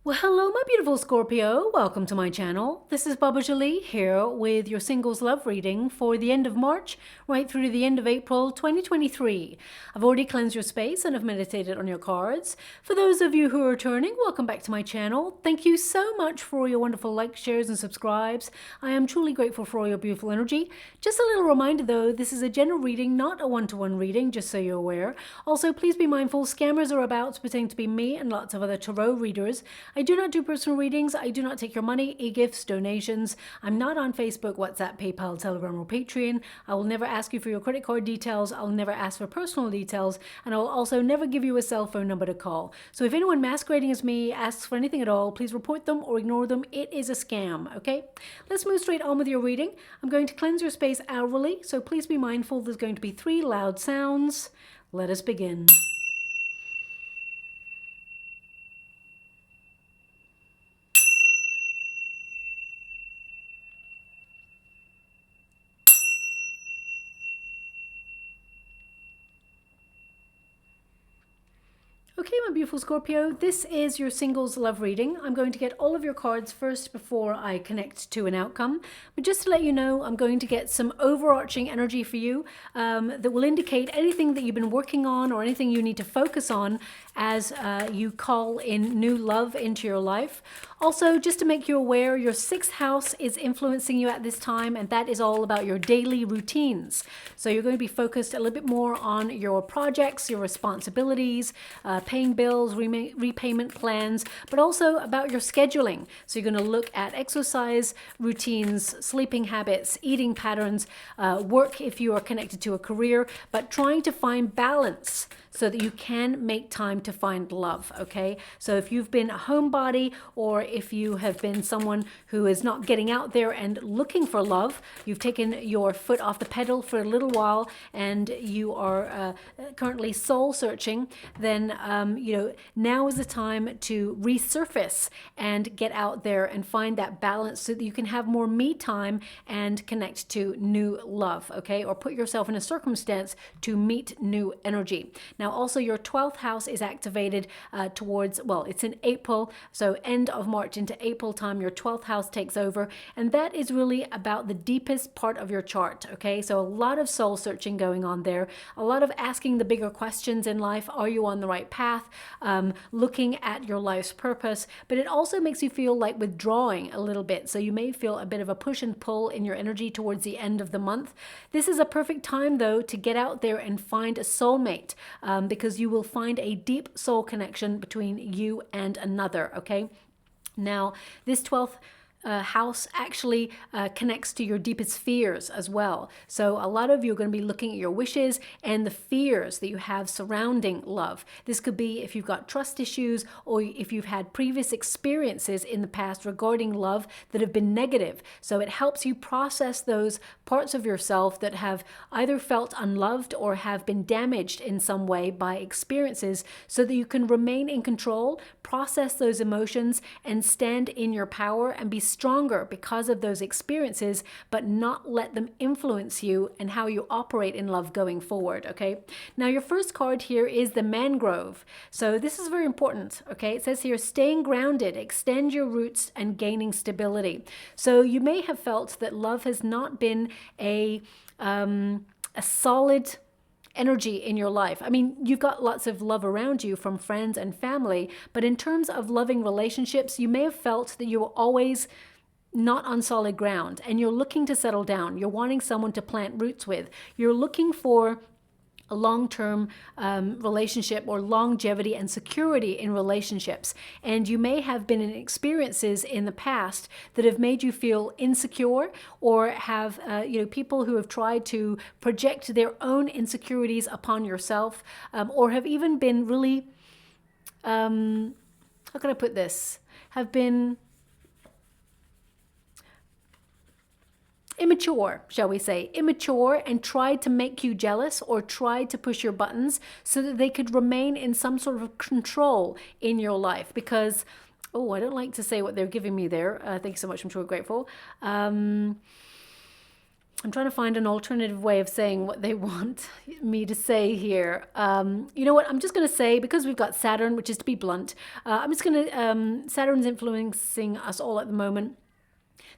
Well, hello, my beautiful Scorpio. Welcome to my channel. This is Baba Jolie here with your singles love reading for the end of March right through to the end of April 2023. I've already cleansed your space and have meditated on your cards. For those of you who are returning, welcome back to my channel. Thank you so much for all your wonderful likes, shares, and subscribes. I am truly grateful for all your beautiful energy. Just a little reminder though, this is a general reading, not a one-to-one reading, just so you're aware. Also, please be mindful, scammers are about to pretend to be me and lots of other tarot readers. I do not do personal readings. I do not take your money, e-gifts, donations. I'm not on Facebook, WhatsApp, PayPal, Telegram, or Patreon. I will never ask you for your credit card details. I'll never ask for personal details. And I will also never give you a cell phone number to call. So if anyone masquerading as me asks for anything at all, please report them or ignore them. It is a scam, okay? Let's move straight on with your reading. I'm going to cleanse your space hourly, so please be mindful. There's going to be 3 loud sounds. Let us begin. Okay, my beautiful Scorpio, this is your singles love reading. I'm going to get all of your cards first before I connect to an outcome. But just to let you know, I'm going to get some overarching energy for you that will indicate anything that you've been working on or anything you need to focus on as you call in new love into your life. Also, just to make you aware, your 6th house is influencing you at this time, and that is all about your daily routines. So you're going to be focused a little bit more on your projects, your responsibilities, paying bills, repayment plans, but also about your scheduling. So you're going to look at exercise routines, sleeping habits, eating patterns, work if you are connected to a career, but trying to find balance so that you can make time to find love, okay? So if you've been a homebody or if you have been someone who is not getting out there and looking for love, you've taken your foot off the pedal for a little while and you are currently soul searching, then now is the time to resurface and get out there and find that balance so that you can have more me time and connect to new love, okay? Or put yourself in a circumstance to meet new energy. Now, also your 12th house is activated towards, well, it's in April, so end of March into April time, your 12th house takes over, and that is really about the deepest part of your chart, okay? So a lot of soul searching going on there, a lot of asking the bigger questions in life. Are you on the right path? Looking at your life's purpose, but it also makes you feel like withdrawing a little bit. So you may feel a bit of a push and pull in your energy towards the end of the month. This is a perfect time though to get out there and find a soulmate because you will find a deep soul connection between you and another, okay? Now, this 12th house actually connects to your deepest fears as well. So a lot of you are going to be looking at your wishes and the fears that you have surrounding love. This could be if you've got trust issues or if you've had previous experiences in the past regarding love that have been negative. So it helps you process those parts of yourself that have either felt unloved or have been damaged in some way by experiences so that you can remain in control, process those emotions, and stand in your power and be stronger because of those experiences, but not let them influence you and how you operate in love going forward, okay? Now, your first card here is the mangrove. So this is very important, okay? It says here, staying grounded, extend your roots, and gaining stability. So you may have felt that love has not been a solid energy in your life. I mean, you've got lots of love around you from friends and family, but in terms of loving relationships, you may have felt that you were always not on solid ground and you're looking to settle down. You're wanting someone to plant roots with. You're looking for a long-term relationship or longevity and security in relationships. And you may have been in experiences in the past that have made you feel insecure or have, people who have tried to project their own insecurities upon yourself or have even been really, how can I put this? Have been immature, shall we say, immature, and tried to make you jealous or tried to push your buttons so that they could remain in some sort of control in your life. Because, oh, I don't like to say what they're giving me there. Thank you so much. I'm truly grateful. I'm trying to find an alternative way of saying what they want me to say here. You know what? I'm just going to say, because we've got Saturn, which is to be blunt, I'm just going to, Saturn's influencing us all at the moment.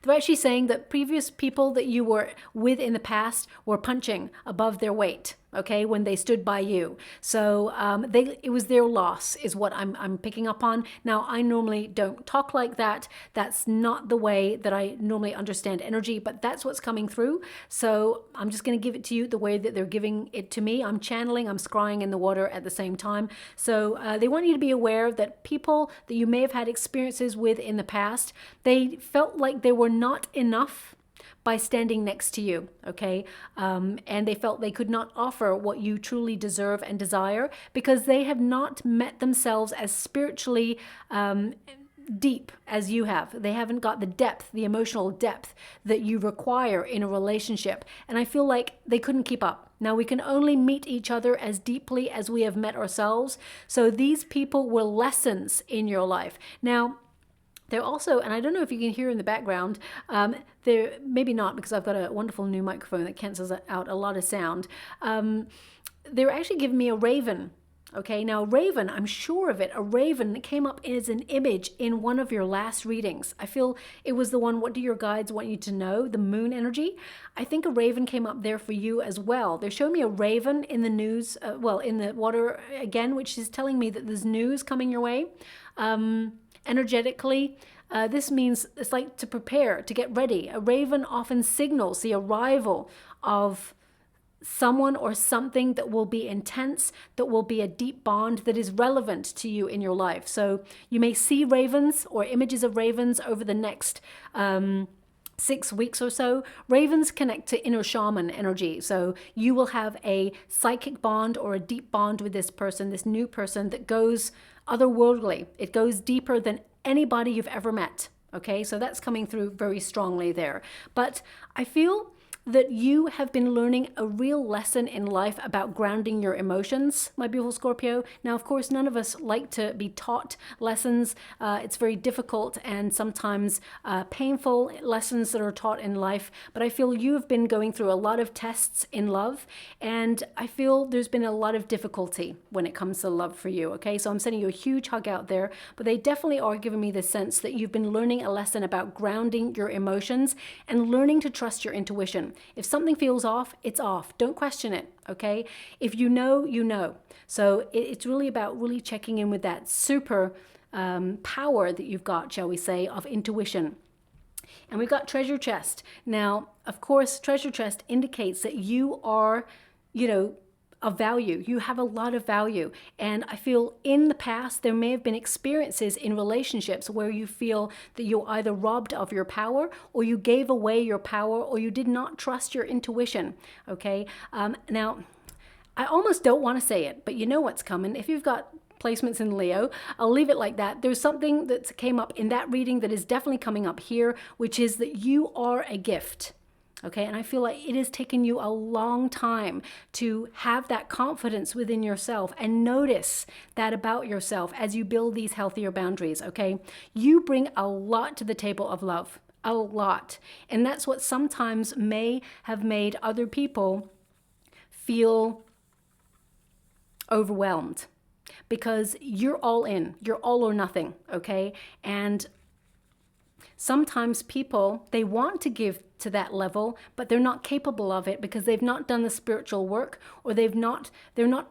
They're actually saying that previous people that you were with in the past were punching above their weight, okay, when they stood by you. So it was their loss is what I'm picking up on. Now, I normally don't talk like that. That's not the way that I normally understand energy, but that's what's coming through. So I'm just going to give it to you the way that they're giving it to me. I'm channeling, I'm scrying in the water at the same time. So they want you to be aware that people that you may have had experiences with in the past, they felt like they were not enough by standing next to you, okay? And they felt they could not offer what you truly deserve and desire because they have not met themselves as spiritually deep as you have. They haven't got the depth, the emotional depth that you require in a relationship. And I feel like they couldn't keep up. Now, we can only meet each other as deeply as we have met ourselves. So these people were lessons in your life. Now, they're also, and I don't know if you can hear in the background, they're maybe not because I've got a wonderful new microphone that cancels out a lot of sound. They're actually giving me a raven. Okay, now raven, I'm sure of it. A raven came up as an image in one of your last readings. I feel it was the one, what do your guides want you to know? The moon energy. I think a raven came up there for you as well. They're showing me a raven in the news, in the water again, which is telling me that there's news coming your way. Energetically, this means it's like to prepare, to get ready. A raven often signals the arrival of someone or something that will be intense, that will be a deep bond that is relevant to you in your life. So you may see ravens or images of ravens over the next 6 weeks or so. Ravens connect to inner shaman energy. So you will have a psychic bond or a deep bond with this person, this new person that goes otherworldly. It goes deeper than anybody you've ever met. Okay, so that's coming through very strongly there. But I feel that you have been learning a real lesson in life about grounding your emotions, my beautiful Scorpio. Now, of course, none of us like to be taught lessons. It's very difficult and sometimes painful lessons that are taught in life. But I feel you have been going through a lot of tests in love, and I feel there's been a lot of difficulty when it comes to love for you, okay? So I'm sending you a huge hug out there, but they definitely are giving me the sense that you've been learning a lesson about grounding your emotions and learning to trust your intuition. If something feels off, it's off. Don't question it, okay? If you know, you know. So it's really about really checking in with that super power that you've got, shall we say, of intuition. And we've got treasure chest. Now, of course, treasure chest indicates that you are, of value. You have a lot of value. And I feel in the past, there may have been experiences in relationships where you feel that you're either robbed of your power or you gave away your power or you did not trust your intuition. Okay. Now, I almost don't want to say it, but you know what's coming. If you've got placements in Leo, I'll leave it like that. There's something that came up in that reading that is definitely coming up here, which is that you are a gift. Okay, and I feel like it has taken you a long time to have that confidence within yourself and notice that about yourself as you build these healthier boundaries, okay? You bring a lot to the table of love, a lot. And that's what sometimes may have made other people feel overwhelmed because you're all in, you're all or nothing, okay? And sometimes people, they want to give to that level, but they're not capable of it because they've not done the spiritual work or they're not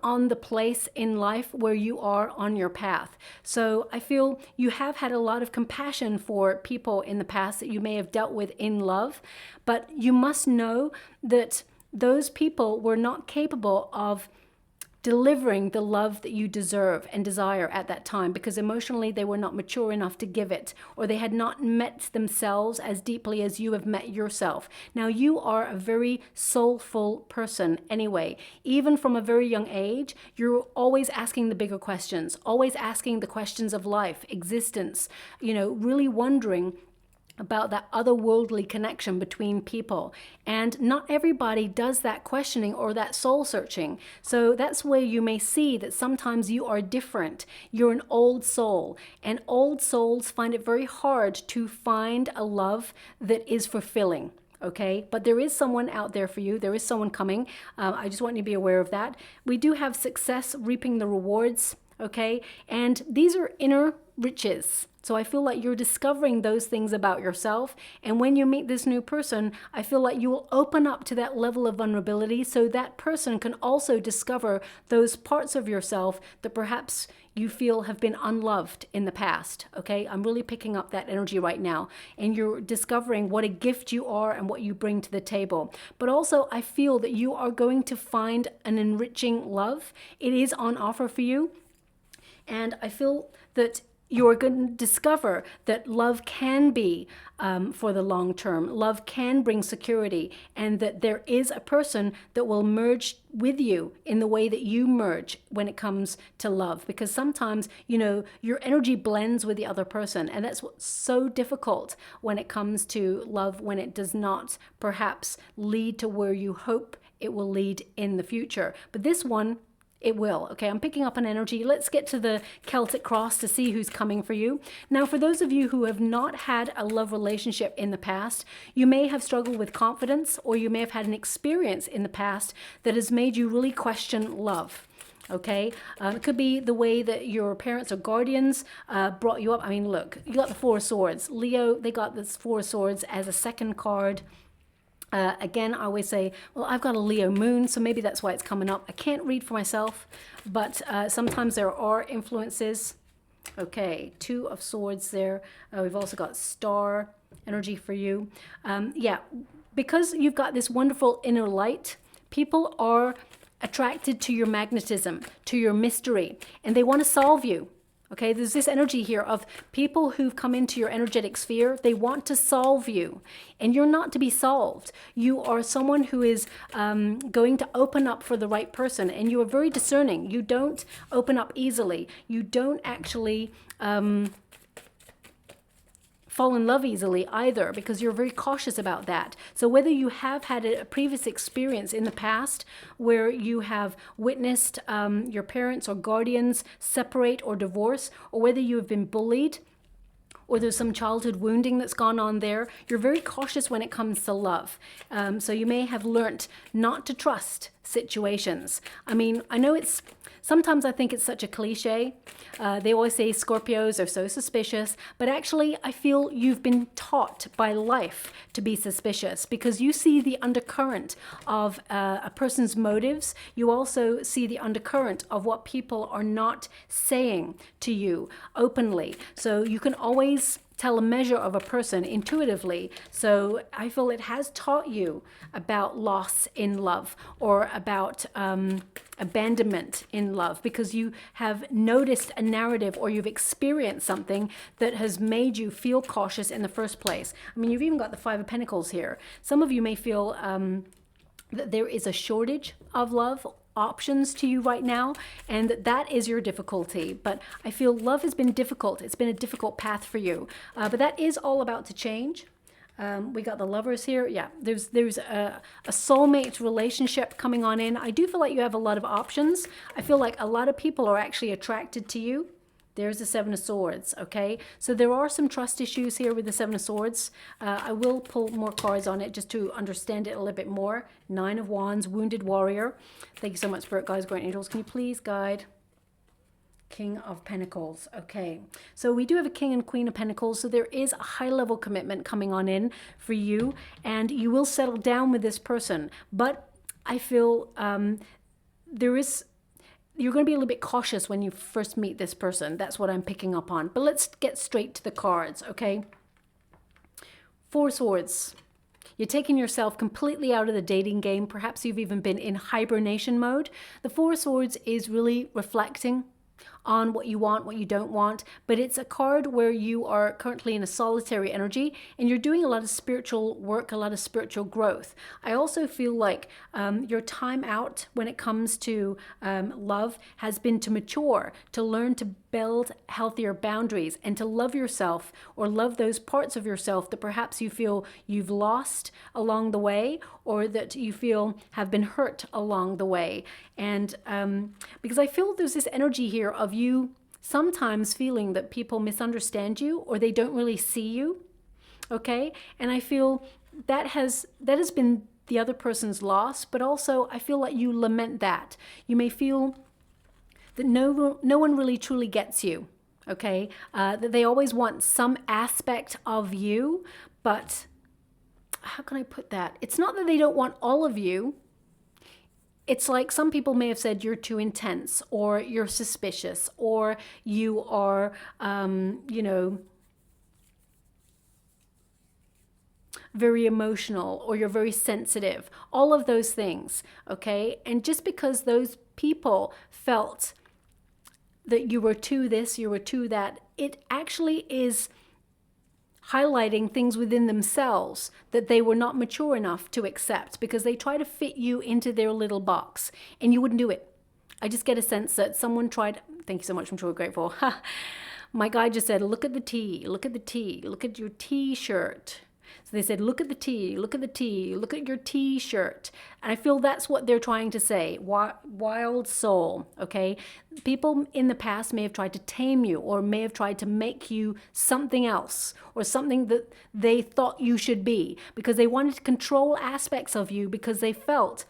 on the place in life where you are on your path. So I feel you have had a lot of compassion for people in the past that you may have dealt with in love, but you must know that those people were not capable of delivering the love that you deserve and desire at that time because emotionally they were not mature enough to give it, or they had not met themselves as deeply as you have met yourself. Now, you are a very soulful person anyway. Even from a very young age, you're always asking the bigger questions, always asking the questions of life, existence, really wondering about that otherworldly connection between people. And not everybody does that questioning or that soul searching. So that's where you may see that sometimes you are different. You're an old soul, and old souls find it very hard to find a love that is fulfilling. okay? But there is someone out there for you. There is someone coming. I just want you to be aware of that. We do have success reaping the rewards, okay? And these are inner riches. So I feel like you're discovering those things about yourself. And when you meet this new person, I feel like you will open up to that level of vulnerability so that person can also discover those parts of yourself that perhaps you feel have been unloved in the past, okay? I'm really picking up that energy right now. And you're discovering what a gift you are and what you bring to the table. But also, I feel that you are going to find an enriching love. It is on offer for you. And I feel that you're going to discover that love can be for the long term. Love can bring security, and that there is a person that will merge with you in the way that you merge when it comes to love. Because sometimes, you know, your energy blends with the other person, and that's what's so difficult when it comes to love, when it does not perhaps lead to where you hope it will lead in the future. But this one, it will. Okay, I'm picking up an energy. Let's get to the Celtic cross to see who's coming for you. Now, for those of you who have not had a love relationship in the past, you may have struggled with confidence, or you may have had an experience in the past that has made you really question love. Okay, it could be the way that your parents or guardians brought you up. I mean, look, you got the Four of Swords. Leo, they got this Four of Swords as a second card. Again, I always say, well, I've got a Leo moon, so maybe that's why it's coming up. I can't read for myself, but sometimes there are influences. Okay, Two of Swords there. We've also got Star energy for you. Yeah, because you've got this wonderful inner light, people are attracted to your magnetism, to your mystery, and they want to solve you. Okay, there's this energy here of people who've come into your energetic sphere. They want to solve you, and you're not to be solved. You are someone who is going to open up for the right person, and you are very discerning. You don't open up easily. You don't actually fall in love easily either, because you're very cautious about that. So whether you have had a previous experience in the past where you have witnessed your parents or guardians separate or divorce, or whether you have been bullied, or there's some childhood wounding that's gone on there, you're very cautious when it comes to love. So you may have learnt not to trust situations. I mean, I know sometimes I think it's such a cliche. They always say Scorpios are so suspicious, but actually I feel you've been taught by life to be suspicious, because you see the undercurrent of a person's motives. You also see the undercurrent of what people are not saying to you openly. So you can always tell a measure of a person intuitively. So I feel it has taught you about loss in love, or about abandonment in love, because you have noticed a narrative, or you've experienced something that has made you feel cautious in the first place. I mean, you've even got the Five of Pentacles here. Some of you may feel that there is a shortage of love options to you right now, and that is your difficulty. But I feel love has been difficult. It's been a difficult path for you, but that is all about to change. We got the Lovers here. Yeah, there's a soulmate relationship coming on in. I do feel like you have a lot of options. I feel like a lot of people are actually attracted to you. There's the Seven of Swords, okay? So there are some trust issues here with the Seven of Swords. I will pull more cards on it just to understand it a little bit more. Nine of Wands, Wounded Warrior. Thank you so much, Spirit Guides, Great Angels. Can you please guide? King of Pentacles. Okay, so we do have a King and Queen of Pentacles, so there is a high-level commitment coming on in for you, and you will settle down with this person. But I feel you're going to be a little bit cautious when you first meet this person. That's what I'm picking up on. But let's get straight to the cards, okay? Four of Swords. You're taking yourself completely out of the dating game. Perhaps you've even been in hibernation mode. The Four of Swords is really reflecting on what you want, what you don't want, but it's a card where you are currently in a solitary energy and you're doing a lot of spiritual work, a lot of spiritual growth. I also feel like your time out when it comes to love has been to mature, to learn to build healthier boundaries, and to love yourself, or love those parts of yourself that perhaps you feel you've lost along the way, or that you feel have been hurt along the way. And because I feel there's this energy here of you sometimes feeling that people misunderstand you, or they don't really see you, okay? And I feel that has been the other person's loss, but also I feel like you lament that. You may feel that no one really truly gets you, okay? That they always want some aspect of you, but how can I put that? It's not that they don't want all of you. It's like some people may have said you're too intense, or you're suspicious, or you are, you know, very emotional, or you're very sensitive, all of those things, okay? And just because those people felt that you were too this, you were too that, it actually is highlighting things within themselves that they were not mature enough to accept, because they try to fit you into their little box and you wouldn't do it. I just get a sense that someone tried. Thank you so much. I'm truly grateful. My guy just said, look at the tea, look at the tea, look at your t-shirt. So they said, look at the tea, look at the tea, look at your t-shirt. And I feel that's what they're trying to say. Wild soul, okay? People in the past may have tried to tame you, or may have tried to make you something else, or something that they thought you should be, because they wanted to control aspects of you, because they felt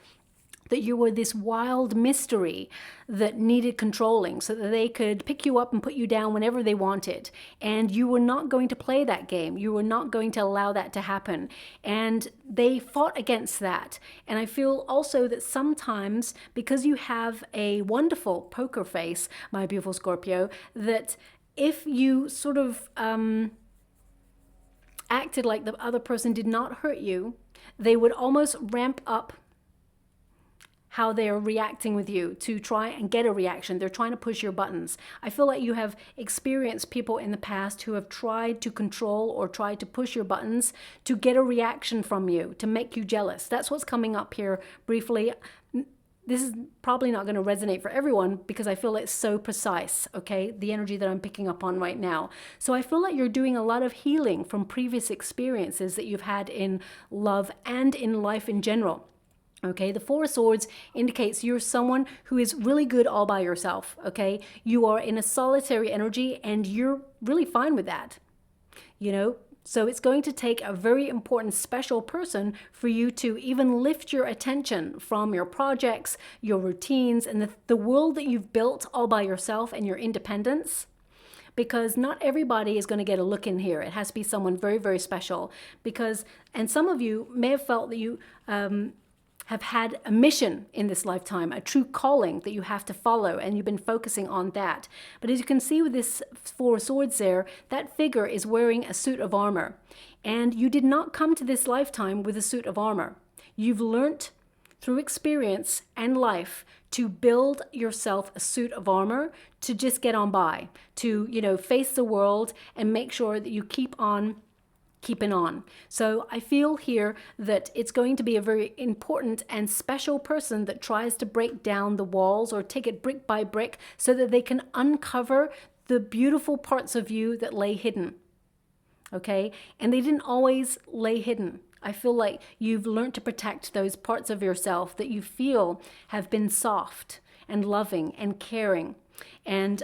that you were this wild mystery that needed controlling, so that they could pick you up and put you down whenever they wanted. And you were not going to play that game. You were not going to allow that to happen. And they fought against that. And I feel also that sometimes, because you have a wonderful poker face, my beautiful Scorpio, that if you sort of acted like the other person did not hurt you, they would almost ramp up how they are reacting with you to try and get a reaction. They're trying to push your buttons. I feel like you have experienced people in the past who have tried to control or tried to push your buttons to get a reaction from you, to make you jealous. That's what's coming up here briefly. This is probably not going to resonate for everyone, because I feel it's so precise, okay? The energy that I'm picking up on right now. So I feel like you're doing a lot of healing from previous experiences that you've had in love and in life in general. Okay, the Four of Swords indicates you're someone who is really good all by yourself, okay? You are in a solitary energy and you're really fine with that, you know? So it's going to take a very important, special person for you to even lift your attention from your projects, your routines, and the world that you've built all by yourself and your independence. Because not everybody is going to get a look in here. It has to be someone very, very special. Because, and some of you may have felt that you have had a mission in this lifetime, a true calling that you have to follow, and you've been focusing on that. But as you can see with this Four of Swords there, that figure is wearing a suit of armor. And you did not come to this lifetime with a suit of armor. You've learnt through experience and life to build yourself a suit of armor to just get on by, to, you know, face the world and make sure that you keep on keeping on. So I feel here that it's going to be a very important and special person that tries to break down the walls or take it brick by brick so that they can uncover the beautiful parts of you that lay hidden. Okay? And they didn't always lay hidden. I feel like you've learned to protect those parts of yourself that you feel have been soft and loving and caring. And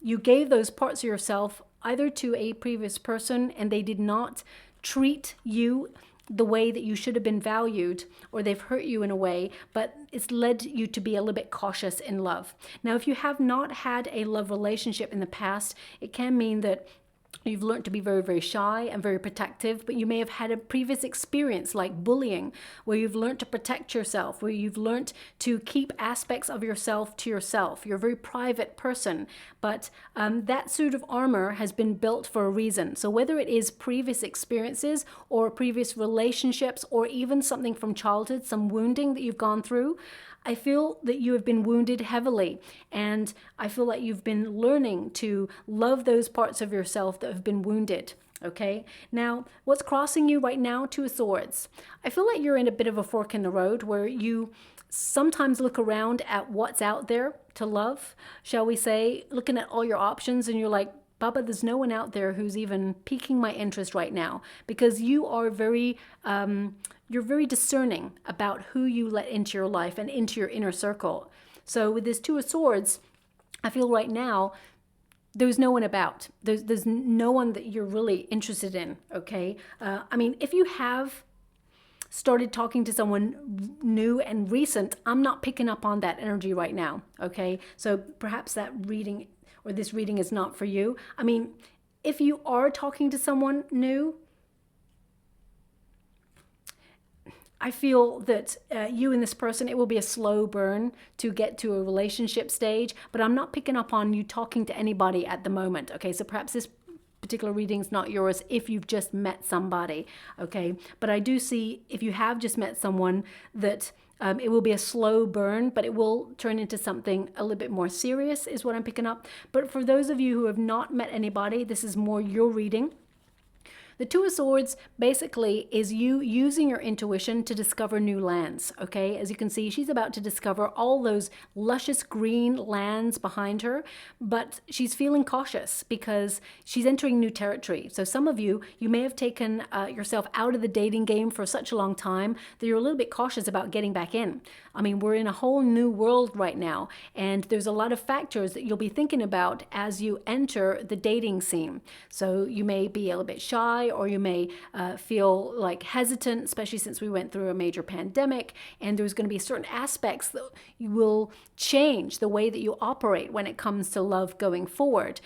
you gave those parts of yourself either to a previous person and they did not treat you the way that you should have been valued, or they've hurt you in a way, but it's led you to be a little bit cautious in love. Now, if you have not had a love relationship in the past, it can mean that you've learned to be very, very shy and very protective, but you may have had a previous experience like bullying, where you've learned to protect yourself, where you've learned to keep aspects of yourself to yourself. You're a very private person, but that suit of armor has been built for a reason. So whether it is previous experiences or previous relationships, or even something from childhood, some wounding that you've gone through, I feel that you have been wounded heavily, and I feel like you've been learning to love those parts of yourself that have been wounded. Okay, now what's crossing you right now? Two of Swords. I feel like you're in a bit of a fork in the road where you sometimes look around at what's out there to love, shall we say, looking at all your options, and you're like, Baba, there's no one out there who's even piquing my interest right now, because you are very you're very discerning about who you let into your life and into your inner circle. So with this Two of Swords, I feel right now there's no one about. There's no one that you're really interested in, okay? I mean, if you have started talking to someone new and recent, I'm not picking up on that energy right now, okay? So perhaps that reading or this reading is not for you. I mean, if you are talking to someone new, I feel that you and this person, it will be a slow burn to get to a relationship stage, but I'm not picking up on you talking to anybody at the moment, okay? So perhaps this particular reading's not yours if you've just met somebody, okay? But I do see if you have just met someone that it will be a slow burn, but it will turn into something a little bit more serious is what I'm picking up. But for those of you who have not met anybody, this is more your reading. The Two of Swords basically is you using your intuition to discover new lands, okay? As you can see, she's about to discover all those luscious green lands behind her, but she's feeling cautious because she's entering new territory. So some of you, you may have taken yourself out of the dating game for such a long time that you're a little bit cautious about getting back in. I mean, we're in a whole new world right now, and there's a lot of factors that you'll be thinking about as you enter the dating scene. So you may be a little bit shy, or you may feel like hesitant, especially since we went through a major pandemic, and there's going to be certain aspects that you will change the way that you operate when it comes to love going forward.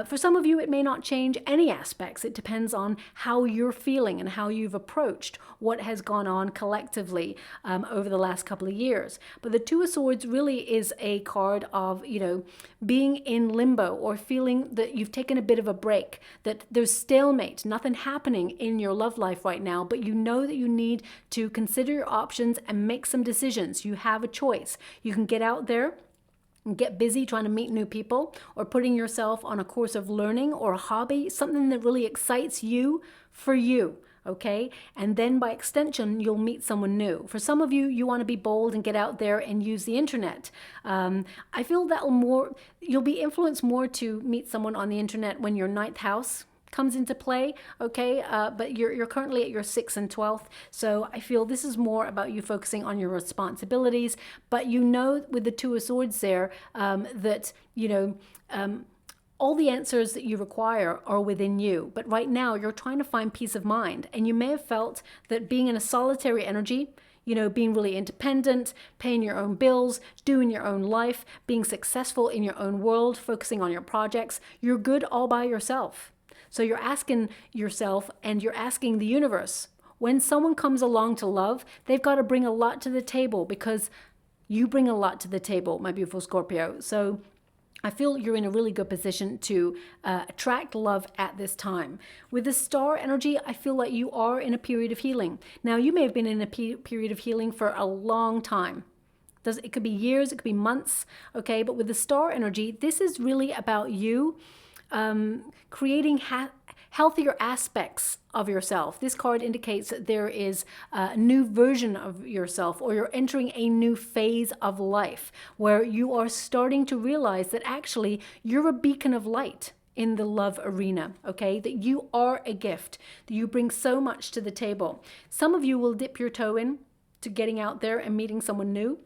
For some of you, it may not change any aspects. It depends on how you're feeling and how you've approached what has gone on collectively over the last couple of years. But the Two of Swords really is a card of, you know, being in limbo or feeling that you've taken a bit of a break, that there's stalemate, nothing happening in your love life right now, but you know that you need to consider your options and make some decisions. You have a choice. You can get out there and get busy trying to meet new people, or putting yourself on a course of learning or a hobby, something that really excites you for you. Okay, and then by extension, you'll meet someone new. For some of you, you want to be bold and get out there and use the internet. I feel that you'll be influenced more to meet someone on the internet when your ninth house comes into play, okay? But you're currently at your 6th and 12th, so I feel this is more about you focusing on your responsibilities. But you know, with the Two of Swords there, that, you know, all the answers that you require are within you. But right now, you're trying to find peace of mind. And you may have felt that being in a solitary energy, you know, being really independent, paying your own bills, doing your own life, being successful in your own world, focusing on your projects, you're good all by yourself. So you're asking yourself and you're asking the universe, when someone comes along to love, they've got to bring a lot to the table, because you bring a lot to the table, my beautiful Scorpio. So I feel you're in a really good position to attract love at this time. With the star energy, I feel like you are in a period of healing. Now, you may have been in a period of healing for a long time. It could be years, it could be months, okay? But with the star energy, this is really about you creating healthier aspects of yourself. This card indicates that there is a new version of yourself, or you're entering a new phase of life where you are starting to realize that actually you're a beacon of light in the love arena, okay? That you are a gift, that you bring so much to the table. Some of you will dip your toe in to getting out there and meeting someone new.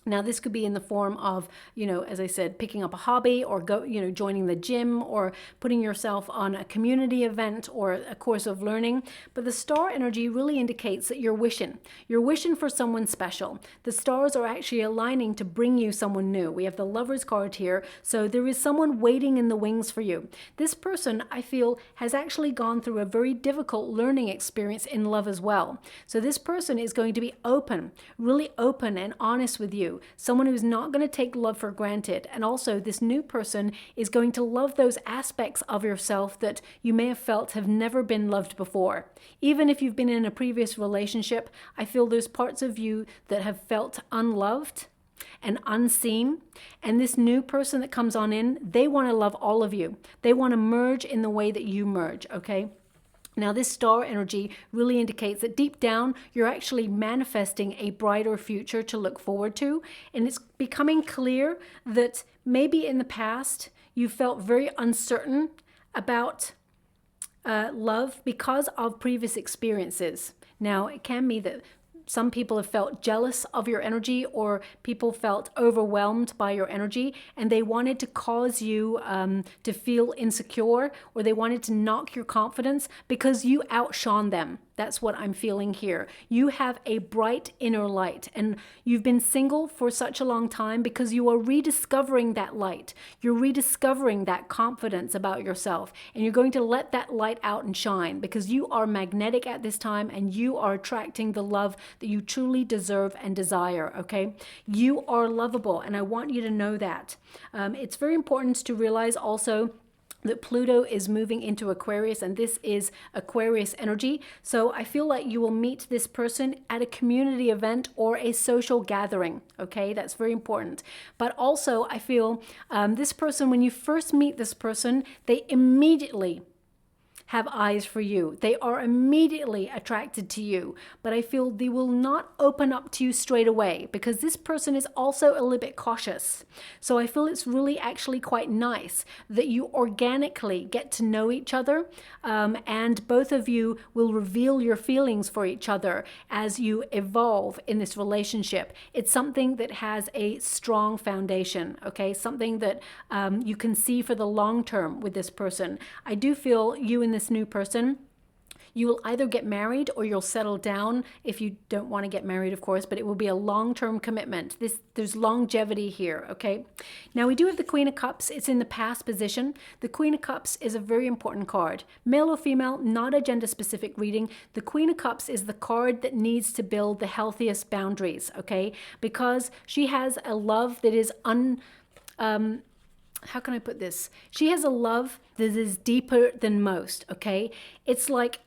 Now, this could be in the form of, you know, as I said, picking up a hobby, or joining the gym, or putting yourself on a community event or a course of learning. But the star energy really indicates that you're wishing. You're wishing for someone special. The stars are actually aligning to bring you someone new. We have the Lovers card here. So there is someone waiting in the wings for you. This person, I feel, has actually gone through a very difficult learning experience in love as well. So this person is going to be open, really open and honest with you. Someone who's not going to take love for granted. And also, this new person is going to love those aspects of yourself that you may have felt have never been loved before. Even if you've been in a previous relationship, I feel there's parts of you that have felt unloved and unseen. And this new person that comes on in, they want to love all of you. They want to merge in the way that you merge, okay? Now, this star energy really indicates that deep down, you're actually manifesting a brighter future to look forward to. And it's becoming clear that maybe in the past, you felt very uncertain about love because of previous experiences. Now, it can be that some people have felt jealous of your energy, or people felt overwhelmed by your energy, and they wanted to cause you to feel insecure, or they wanted to knock your confidence because you outshone them. That's what I'm feeling here. You have a bright inner light, and you've been single for such a long time because you are rediscovering that light. You're rediscovering that confidence about yourself, and you're going to let that light out and shine because you are magnetic at this time and you are attracting the love that you truly deserve and desire, okay? You are lovable, and I want you to know that. It's very important to realize also that Pluto is moving into Aquarius, and this is Aquarius energy. So I feel like you will meet this person at a community event or a social gathering. Okay, that's very important. But also I feel this person, when you first meet this person, they immediately have eyes for you. They are immediately attracted to you, but I feel they will not open up to you straight away because this person is also a little bit cautious. So I feel it's really actually quite nice that you organically get to know each other, and both of you will reveal your feelings for each other as you evolve in this relationship. It's something that has a strong foundation, okay? Something that you can see for the long term with this person. I do feel you and this new person, you will either get married or you'll settle down if you don't want to get married, of course, but it will be a long-term commitment. There's longevity here, okay? Now we do have the Queen of Cups. It's in the past position. The Queen of Cups is a very important card. Male or female, not a gender-specific reading. The Queen of Cups is the card that needs to build the healthiest boundaries, okay? Because she has a love that is how can I put this? She has a love that is deeper than most, okay? It's like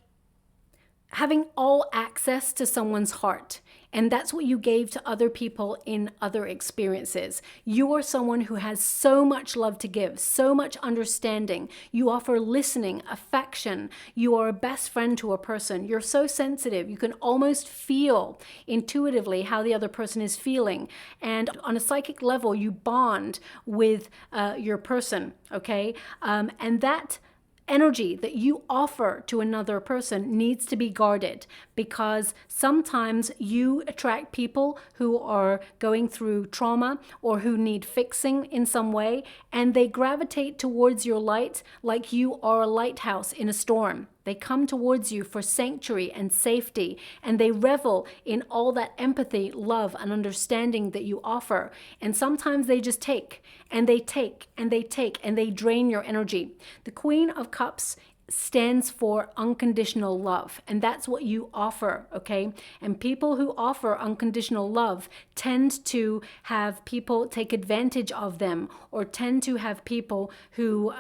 having all access to someone's heart. And that's what you gave to other people in other experiences. You are someone who has so much love to give, so much understanding. You offer listening, affection. You are a best friend to a person. You're so sensitive. You can almost feel intuitively how the other person is feeling. And on a psychic level, you bond with your person, okay? And that energy that you offer to another person needs to be guarded because sometimes you attract people who are going through trauma or who need fixing in some way, and they gravitate towards your light like you are a lighthouse in a storm. They come towards you for sanctuary and safety, and they revel in all that empathy, love, and understanding that you offer. And sometimes they just take, and they take, and they take, and they drain your energy. The Queen of Cups stands for unconditional love, and that's what you offer, okay? And people who offer unconditional love tend to have people take advantage of them, or tend to have people who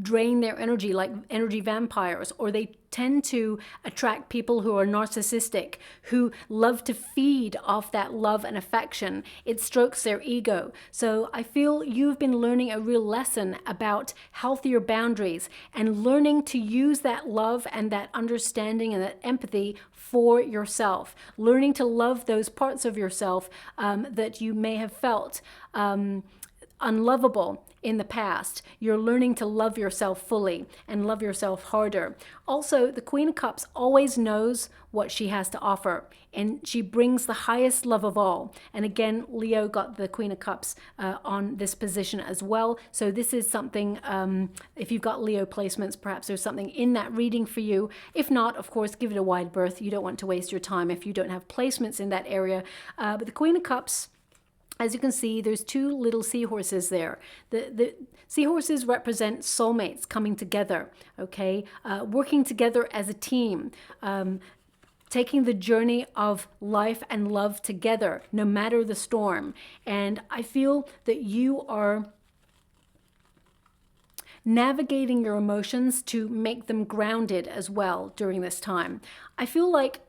drain their energy like energy vampires, or they tend to attract people who are narcissistic, who love to feed off that love and affection. It strokes their ego. So I feel you've been learning a real lesson about healthier boundaries and learning to use that love and that understanding and that empathy for yourself, learning to love those parts of yourself that you may have felt unlovable in the past. You're learning to love yourself fully and love yourself harder. Also, the Queen of Cups always knows what she has to offer, and she brings the highest love of all. And again, Leo got the Queen of Cups on this position as well. So this is something, if you've got Leo placements, perhaps there's something in that reading for you. If not, of course, give it a wide berth. You don't want to waste your time if you don't have placements in that area. But the Queen of Cups, as you can see, there's two little seahorses there. The seahorses represent soulmates coming together, okay? Working together as a team, taking the journey of life and love together, no matter the storm. And I feel that you are navigating your emotions to make them grounded as well during this time. I feel like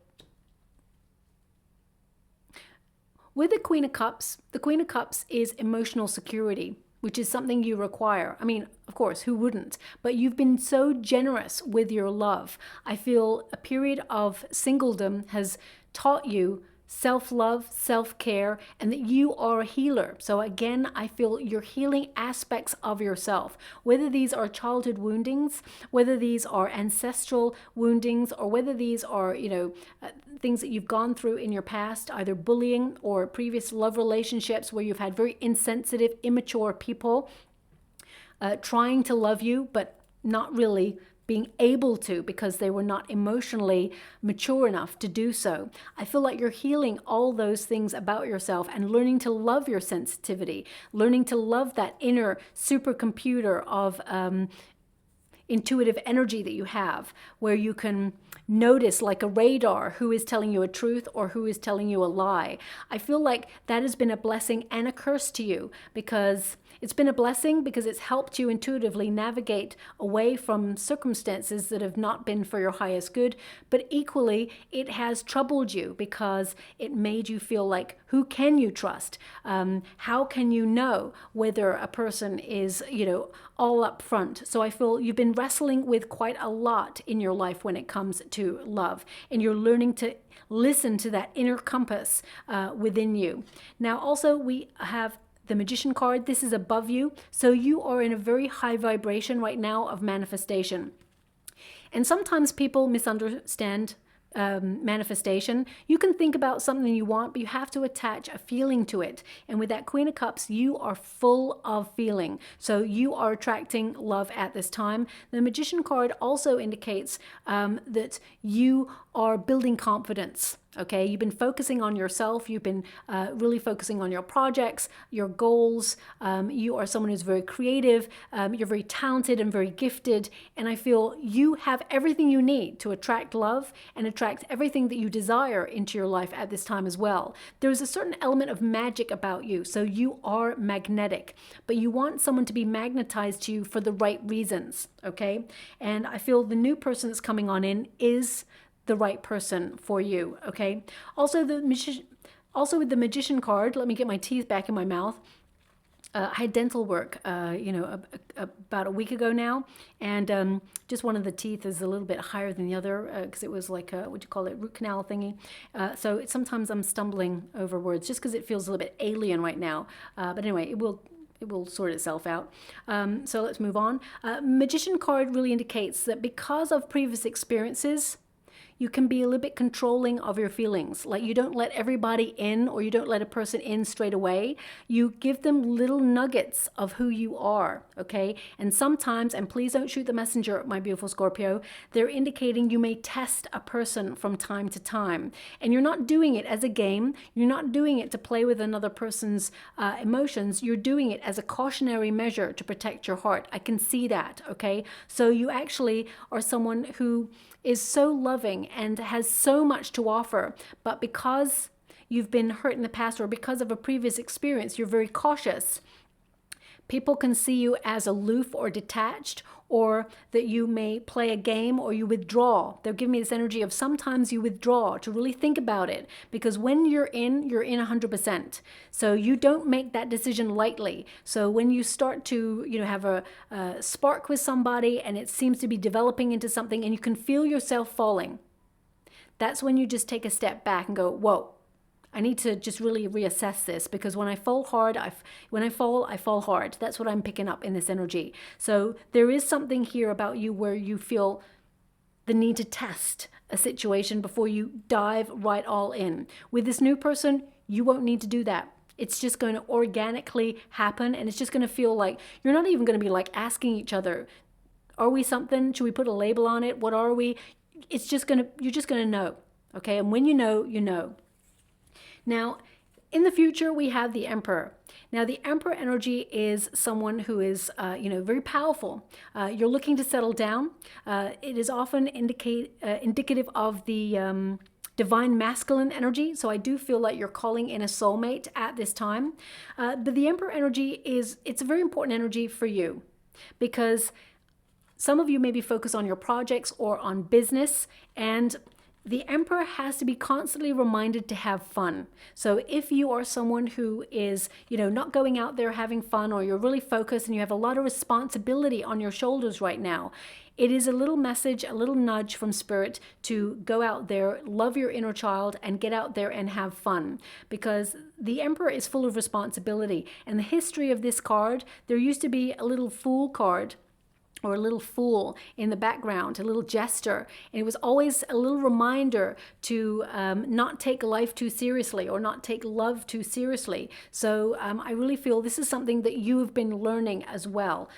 with the Queen of Cups is emotional security, which is something you require. I mean, of course, who wouldn't? But you've been so generous with your love. I feel a period of singledom has taught you self-love, self-care, and that you are a healer. So again, I feel you're healing aspects of yourself, whether these are childhood woundings, whether these are ancestral woundings, or whether these are, things that you've gone through in your past, either bullying or previous love relationships where you've had very insensitive, immature people trying to love you, but not really being able to, because they were not emotionally mature enough to do so. I feel like you're healing all those things about yourself and learning to love your sensitivity, learning to love that inner supercomputer of intuitive energy that you have, where you can notice like a radar who is telling you a truth or who is telling you a lie. I feel like that has been a blessing and a curse to you, because it's been a blessing because it's helped you intuitively navigate away from circumstances that have not been for your highest good. But equally, it has troubled you because it made you feel like, who can you trust? How can you know whether a person is, all up front? So I feel you've been wrestling with quite a lot in your life when it comes to love, and you're learning to listen to that inner compass within you. Now, also, we have the Magician card. This is above you. So you are in a very high vibration right now of manifestation. And sometimes people misunderstand manifestation. You can think about something you want, but you have to attach a feeling to it. And with that Queen of Cups, you are full of feeling. So you are attracting love at this time. The Magician card also indicates that you are building confidence. Okay, you've been focusing on yourself. You've been really focusing on your projects, your goals. You are someone who's very creative. You're very talented and very gifted. And I feel you have everything you need to attract love and attract everything that you desire into your life at this time as well. There's a certain element of magic about you. So you are magnetic, but you want someone to be magnetized to you for the right reasons. Okay, and I feel the new person that's coming on in is the right person for you. Okay, also with the Magician card, let me get my teeth back in my mouth. I had dental work about a week ago now, and just one of the teeth is a little bit higher than the other because it was like a, what do you call it, root canal thingy. So sometimes I'm stumbling over words just because it feels a little bit alien right now, but anyway, it will sort itself out. So let's move on. Magician card really indicates that because of previous experiences, you can be a little bit controlling of your feelings. Like you don't let everybody in, or you don't let a person in straight away. You give them little nuggets of who you are, okay? And sometimes, and please don't shoot the messenger, my beautiful Scorpio, they're indicating you may test a person from time to time. And you're not doing it as a game. You're not doing it to play with another person's emotions. You're doing it as a cautionary measure to protect your heart. I can see that, okay? So you actually are someone who is so loving and has so much to offer, but because you've been hurt in the past or because of a previous experience, you're very cautious. People can see you as aloof or detached, or that you may play a game or you withdraw. They'll give me this energy of sometimes you withdraw to really think about it, because when you're in 100%. So you don't make that decision lightly. So when you start to have a spark with somebody and it seems to be developing into something and you can feel yourself falling, that's when you just take a step back and go, whoa, I need to just really reassess this, because when I fall hard, I fall hard. That's what I'm picking up in this energy. So there is something here about you where you feel the need to test a situation before you dive right all in. With this new person, you won't need to do that. It's just going to organically happen, and it's just going to feel like you're not even going to be like asking each other, are we something? Should we put a label on it? What are we? You're just going to know. Okay. And when you know, you know. Now, in the future, we have the Emperor. Now, the Emperor energy is someone who is, very powerful. You're looking to settle down. It is often indicative of the divine masculine energy. So I do feel like you're calling in a soulmate at this time. But the Emperor energy it's a very important energy for you, because some of you maybe focus on your projects or on business, and the Emperor has to be constantly reminded to have fun. So if you are someone who is, not going out there having fun, or you're really focused and you have a lot of responsibility on your shoulders right now, it is a little message, a little nudge from Spirit to go out there, love your inner child, and get out there and have fun. Because the Emperor is full of responsibility. And the history of this card, there used to be a little Fool card, or a little fool in the background, a little jester. And it was always a little reminder to not take life too seriously or not take love too seriously. So I really feel this is something that you have been learning as well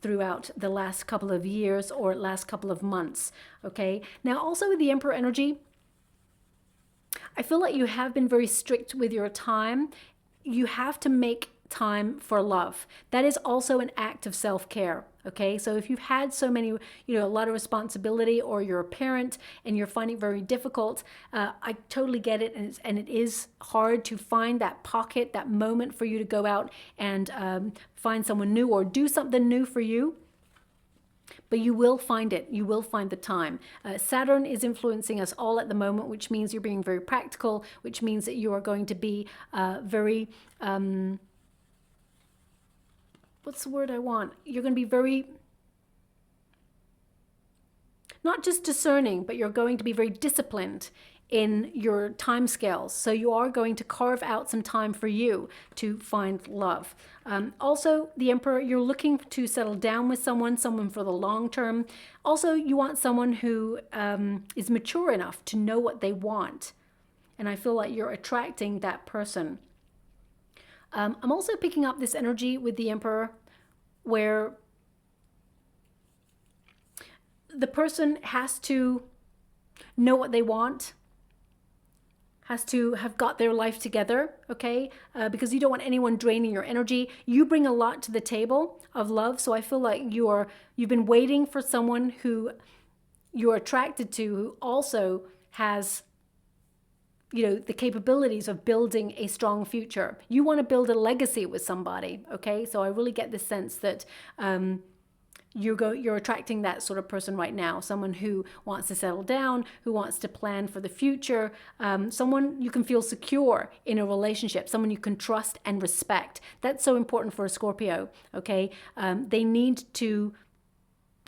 throughout the last couple of years or last couple of months. Okay. Now also with the Emperor energy, I feel like you have been very strict with your time. You have to make time for love. That is also an act of self-care. Okay, so if you've had so many, a lot of responsibility, or you're a parent and you're finding it very difficult, I totally get it. And it is hard to find that pocket, that moment for you to go out and find someone new or do something new for you. But you will find it. You will find the time. Saturn is influencing us all at the moment, which means you're being very practical, which means that you are going to be very... what's the word I want? You're going to be very, not just discerning, but you're going to be very disciplined in your time scales. So you are going to carve out some time for you to find love. Also, the Emperor, you're looking to settle down with someone for the long term. Also, you want someone who is mature enough to know what they want. And I feel like you're attracting that person. I'm also picking up this energy with the Emperor where the person has to know what they want, has to have got their life together, okay? Because you don't want anyone draining your energy. You bring a lot to the table of love, so I feel like you've been waiting for someone who you're attracted to, who also has the capabilities of building a strong future. You want to build a legacy with somebody, okay? So I really get the sense that you're attracting that sort of person right now, someone who wants to settle down, who wants to plan for the future, someone you can feel secure in a relationship, someone you can trust and respect. That's so important for a Scorpio, okay? They need to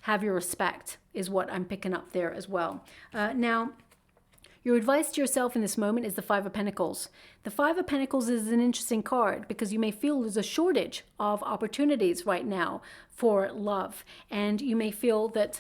have your respect, is what I'm picking up there as well. Now, your advice to yourself in this moment is the Five of Pentacles. The Five of Pentacles is an interesting card because you may feel there's a shortage of opportunities right now for love. And you may feel that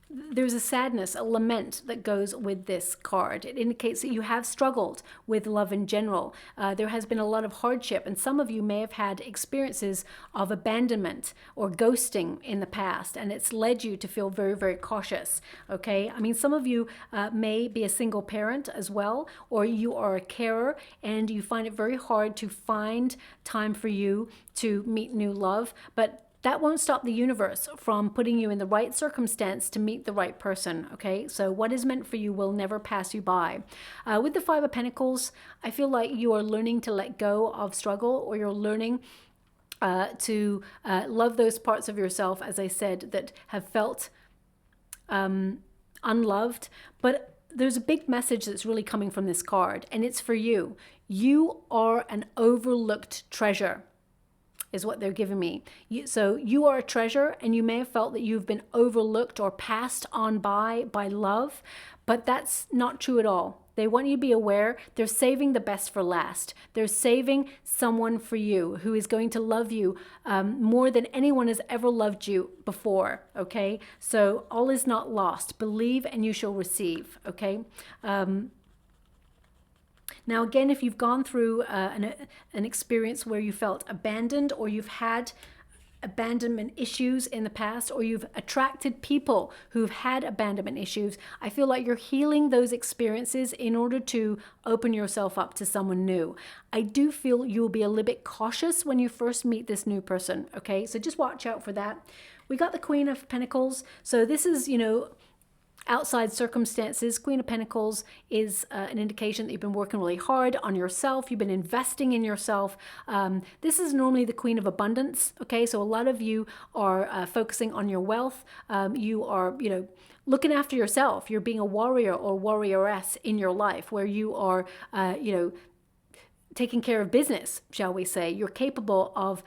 there's a sadness, a lament that goes with this card. It indicates that you have struggled with love in general. There has been a lot of hardship, and some of you may have had experiences of abandonment or ghosting in the past, and it's led you to feel very, very cautious, okay? I mean, some of you may be a single parent as well, or you are a carer, and you find it very hard to find time for you to meet new love, but that won't stop the universe from putting you in the right circumstance to meet the right person, okay? So what is meant for you will never pass you by. With the Five of Pentacles, I feel like you are learning to let go of struggle, or you're learning to love those parts of yourself, as I said, that have felt unloved. But there's a big message that's really coming from this card, and it's for you. You are an overlooked treasure, is what they're giving me. So you are a treasure, and you may have felt that you've been overlooked or passed on by love, but that's not true at all. They want you to be aware they're saving the best for last. They're saving someone for you who is going to love you more than anyone has ever loved you before, okay? So all is not lost. Believe and you shall receive, okay? Now, again, if you've gone through an experience where you felt abandoned, or you've had abandonment issues in the past, or you've attracted people who've had abandonment issues, I feel like you're healing those experiences in order to open yourself up to someone new. I do feel you'll be a little bit cautious when you first meet this new person, okay? So just watch out for that. We got the Queen of Pentacles. So this is, outside circumstances. Queen of Pentacles is an indication that you've been working really hard on yourself. You've been investing in yourself. This is normally the Queen of Abundance. Okay, so a lot of you are focusing on your wealth. You are, looking after yourself. You're being a warrior or warrioress in your life, where you are, taking care of business, shall we say. You're capable of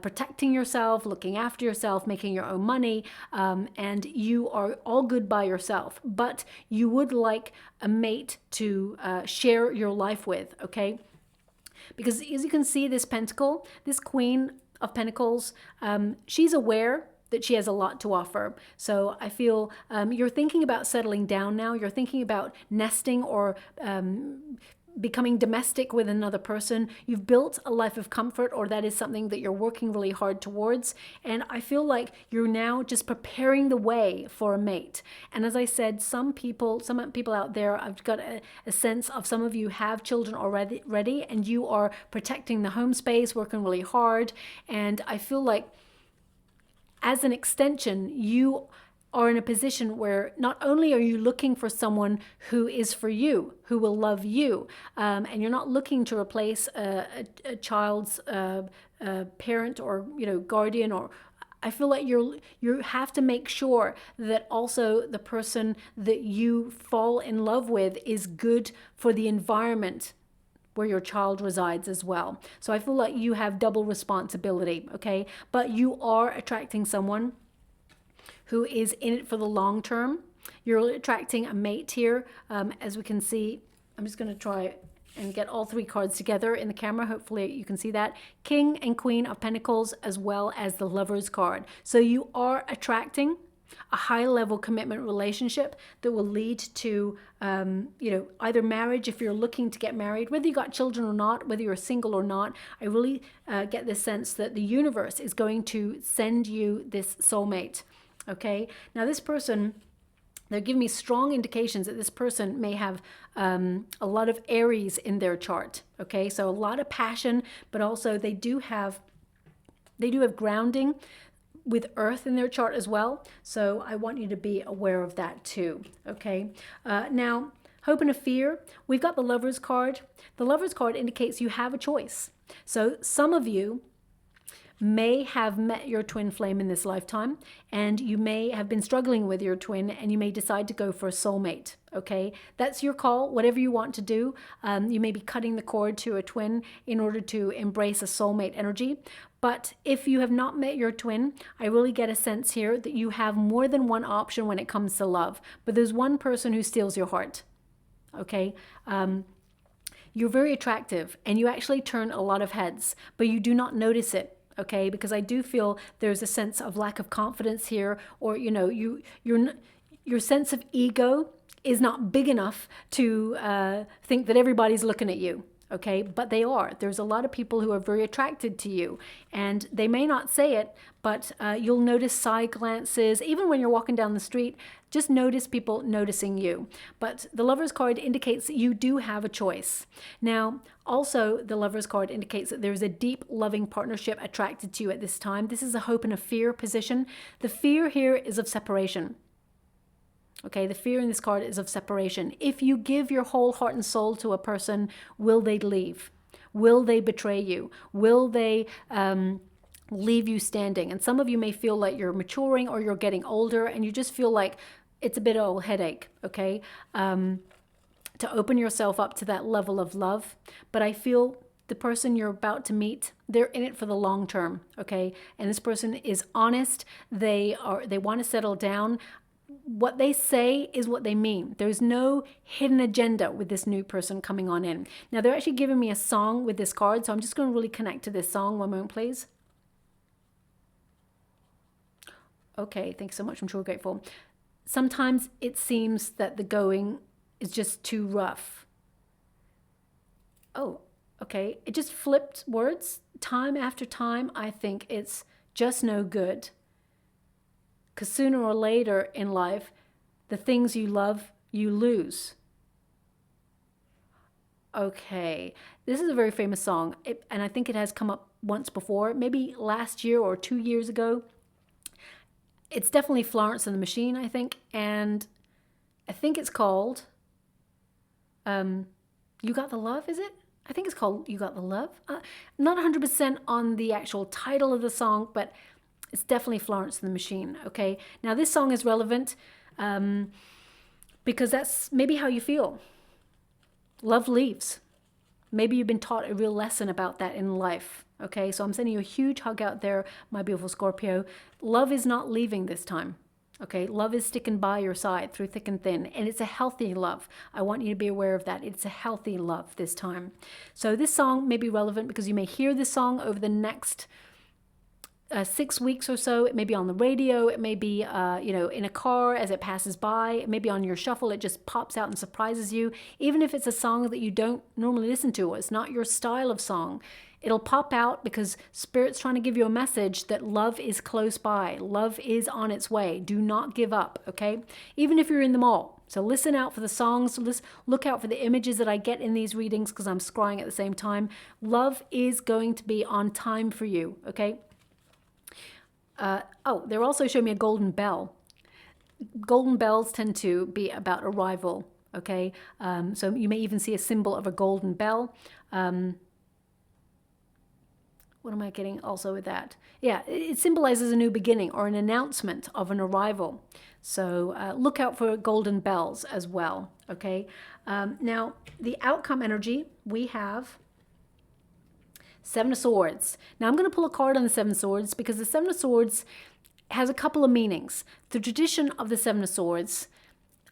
protecting yourself, looking after yourself, making your own money, and you are all good by yourself. But you would like a mate to share your life with, okay? Because as you can see, this Pentacle, this Queen of Pentacles, she's aware that she has a lot to offer. So I feel you're thinking about settling down now. You're thinking about nesting or becoming domestic with another person. You've built a life of comfort, or that is something that you're working really hard towards. And I feel like you're now just preparing the way for a mate. And as I said, some people out there, I've got a sense of some of you have children already, and you are protecting the home space, working really hard. And I feel like as an extension, you are in a position where not only are you looking for someone who is for you, who will love you, and you're not looking to replace a child's parent or guardian, or I feel like you have to make sure that also the person that you fall in love with is good for the environment where your child resides as well. So I feel like you have double responsibility, okay? But you are attracting someone who is in it for the long term. You're attracting a mate here. As we can see, I'm just going to try and get all three cards together in the camera. Hopefully you can see that. King and Queen of Pentacles, as well as the Lovers card. So you are attracting a high level commitment relationship that will lead to either marriage if you're looking to get married, whether you got children or not, whether you're single or not. I really get this sense that the universe is going to send you this soulmate. Okay, now this person, they're giving me strong indications that this person may have a lot of Aries in their chart. Okay, so a lot of passion, but also they do have grounding with Earth in their chart as well. So I want you to be aware of that too. Okay, now hope and a fear. We've got the Lovers card. The Lovers card indicates you have a choice. So some of you may have met your twin flame in this lifetime, and you may have been struggling with your twin, and you may decide to go for a soulmate. Okay, that's your call, whatever you want to do. You may be cutting the cord to a twin in order to embrace a soulmate energy. But if you have not met your twin, I really get a sense here that you have more than one option when it comes to love. But there's one person who steals your heart. Okay, you're very attractive, and you actually turn a lot of heads, but you do not notice it. Okay, because I do feel there's a sense of lack of confidence here, or your sense of ego is not big enough to think that everybody's looking at you. Okay, but they are. There's a lot of people who are very attracted to you, and they may not say it, but you'll notice side glances. Even when you're walking down the street, just notice people noticing you. But the Lovers card indicates that you do have a choice. Now, also, the Lovers card indicates that there's a deep, loving partnership attracted to you at this time. This is a hope and a fear position. The fear here is of separation. Okay, the fear in this card is of separation. If you give your whole heart and soul to a person, will they leave? Will they betray you? Will they leave you standing? And some of you may feel like you're maturing, or you're getting older, and you just feel like it's a bit of a headache, okay? To open yourself up to that level of love. But I feel the person you're about to meet, they're in it for the long term, okay? And this person is honest. They want to settle down. What they say is what they mean. There's no hidden agenda with this new person coming on in. Now, they're actually giving me a song with this card, so I'm just going to really connect to this song. One moment, please. Okay, thanks so much. I'm truly grateful. Sometimes it seems that the going is just too rough. Oh, okay. It just flipped words. Time after time, I think it's just no good. Because sooner or later in life, the things you love, you lose. Okay, this is a very famous song, and I think it has come up once before, maybe last year or 2 years ago. It's definitely Florence and the Machine, I think, and I think it's called You Got the Love, is it? I think it's called You Got the Love. Not 100% on the actual title of the song, but it's definitely Florence and the Machine, okay? Now, this song is relevant because that's maybe how you feel. Love leaves. Maybe you've been taught a real lesson about that in life, okay? So I'm sending you a huge hug out there, my beautiful Scorpio. Love is not leaving this time, okay? Love is sticking by your side through thick and thin, and it's a healthy love. I want you to be aware of that. It's a healthy love this time. So this song may be relevant because you may hear this song over the next 6 weeks or so. It may be on the radio. It may be, in a car as it passes by. It may be on your shuffle. It just pops out and surprises you. Even if it's a song that you don't normally listen to, or it's not your style of song, it'll pop out because Spirit's trying to give you a message that love is close by. Love is on its way. Do not give up, okay? Even if you're in the mall. So listen out for the songs. Look out for the images that I get in these readings because I'm scrying at the same time. Love is going to be on time for you, okay? They're also showing me a golden bell. Golden bells tend to be about arrival, okay? So you may even see a symbol of a golden bell. What am I getting also with that? Yeah, it symbolizes a new beginning or an announcement of an arrival. So look out for golden bells as well, okay? Now, the outcome energy, we have Seven of Swords. Now, I'm going to pull a card on the Seven of Swords because the Seven of Swords has a couple of meanings. The tradition of the Seven of Swords,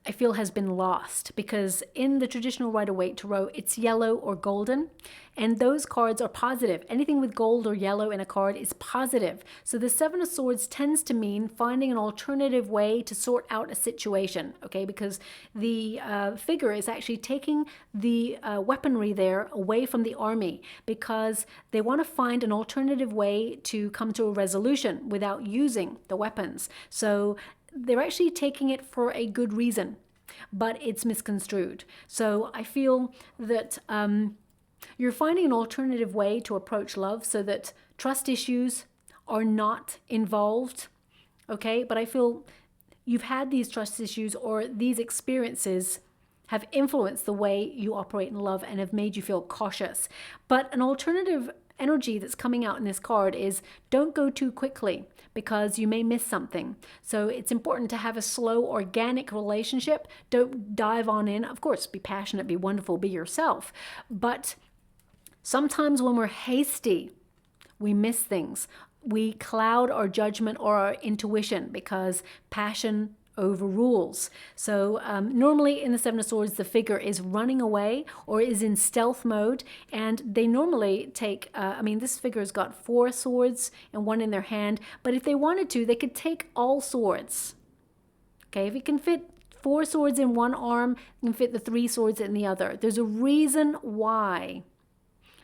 I feel, has been lost because in the traditional Rider-Waite Tarot, it's yellow or golden, and those cards are positive. Anything with gold or yellow in a card is positive. So the Seven of Swords tends to mean finding an alternative way to sort out a situation, okay? Because the figure is actually taking the weaponry there away from the army because they want to find an alternative way to come to a resolution without using the weapons. So they're actually taking it for a good reason, but it's misconstrued. So I feel that you're finding an alternative way to approach love so that trust issues are not involved, okay? But I feel you've had these trust issues or these experiences have influenced the way you operate in love and have made you feel cautious. But an alternative energy that's coming out in this card is don't go too quickly because you may miss something. So it's important to have a slow, organic relationship. Don't dive on in. Of course, be passionate, be wonderful, be yourself. But sometimes when we're hasty, we miss things. We cloud our judgment or our intuition because passion overrules. So normally in the Seven of Swords, the figure is running away or is in stealth mode, and they normally take, this figure's got 4 swords and 1 in their hand, but if they wanted to, they could take all swords. Okay, if you can fit 4 swords in one arm, you can fit the 3 swords in the other. There's a reason why.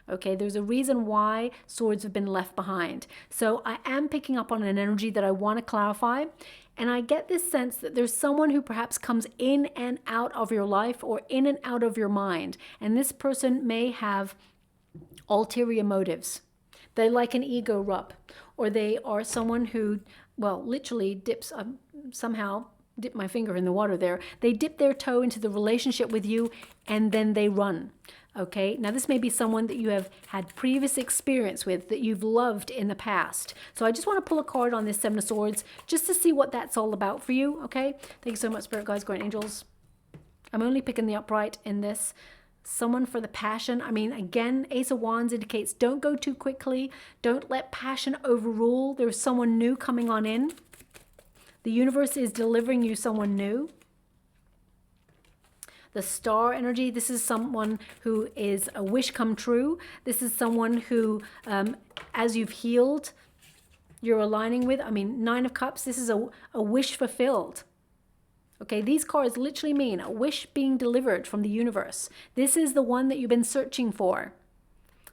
Okay, there's a reason why swords have been left behind. So I am picking up on an energy that I want to clarify. And I get this sense that there's someone who perhaps comes in and out of your life or in and out of your mind. And this person may have ulterior motives. They like an ego rub, or they are someone who, literally dips, somehow dip my finger in the water there. They dip their toe into the relationship with you and then they run. Okay, now this may be someone that you have had previous experience with, that you've loved in the past. So I just want to pull a card on this Seven of Swords just to see what that's all about for you, okay? Thank you so much, Spirit Guides, Guardian Angels. I'm only picking the upright in this. Someone for the passion. Again, Ace of Wands indicates don't go too quickly. Don't let passion overrule. There's someone new coming on in. The universe is delivering you someone new. The Star energy, this is someone who is a wish come true. This is someone who, as you've healed, you're aligning with. 9 of Cups, this is a wish fulfilled. Okay, these cards literally mean a wish being delivered from the universe. This is the one that you've been searching for.